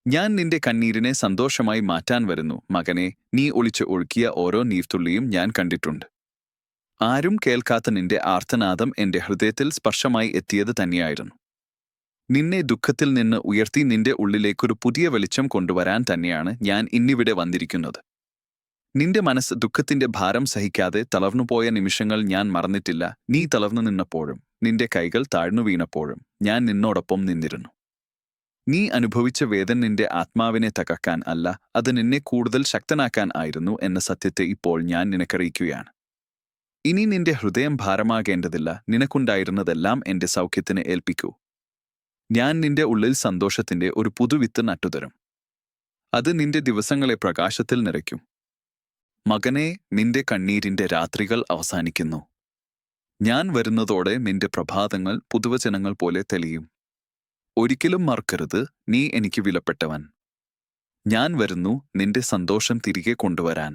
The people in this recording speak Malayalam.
ഞാൻ നിന്റെ കണ്ണീരിനെ സന്തോഷമായി മാറ്റാൻ വരുന്നു മകനെ. നീ ഒളിച്ച് ഒഴുക്കിയ ഓരോ നീർത്തുള്ളിയും ഞാൻ കണ്ടിട്ടുണ്ട്. ആരും കേൾക്കാത്ത നിന്റെ ആർത്തനാദം എന്റെ ഹൃദയത്തിൽ സ്പർശമായി എത്തിയത് തന്നെയായിരുന്നു. നിന്നെ ദുഃഖത്തിൽ നിന്ന് ഉയർത്തി നിന്റെ ഉള്ളിലേക്കൊരു പുതിയ വെളിച്ചം കൊണ്ടുവരാൻ തന്നെയാണ് ഞാൻ ഇന്നിവിടെ വന്നിരിക്കുന്നത്. നിന്റെ മനസ്സ് ദുഃഖത്തിന്റെ ഭാരം സഹിക്കാതെ തളർന്നുപോയ നിമിഷങ്ങൾ ഞാൻ മറന്നിട്ടില്ല. നീ തളർന്നു നിന്നപ്പോഴും നിന്റെ കൈകൾ താഴ്ന്നു വീണപ്പോഴും ഞാൻ നിന്നോടൊപ്പം നിന്നിരുന്നു. നീ അനുഭവിച്ച വേദന നിന്റെ ആത്മാവിനെ തകർക്കാൻ അല്ല, അത് നിന്നെ കൂടുതൽ ശക്തനാക്കാൻ ആയിരുന്നു എന്ന സത്യത്തെ ഇപ്പോൾ ഞാൻ നിനക്കറിയിക്കുകയാണ്. ഇനി നിന്റെ ഹൃദയം ഭാരമാകേണ്ടതില്ല. നിനക്കുണ്ടായിരുന്നതെല്ലാം എന്റെ സൗഖ്യത്തിന് ഏൽപ്പിക്കൂ. ഞാൻ നിന്റെ ഉള്ളിൽ സന്തോഷത്തിന്റെ ഒരു പുതുവിത്ത് നട്ടുതരും. അത് നിന്റെ ദിവസങ്ങളെ പ്രകാശത്തിൽ നിറയ്ക്കും. മകനെ, നിന്റെ കണ്ണീരിന്റെ രാത്രികൾ അവസാനിക്കുന്നു. ഞാൻ വരുന്നതോടെ നിന്റെ പ്രഭാതങ്ങൾ പുതുവചനങ്ങൾ പോലെ തെളിയും. ഒരിക്കലും മറക്കരുത്, നീ എനിക്ക് വിലപ്പെട്ടവൻ. ഞാൻ വരുന്നു നിന്റെ സന്തോഷം തിരികെ കൊണ്ടുവരാൻ.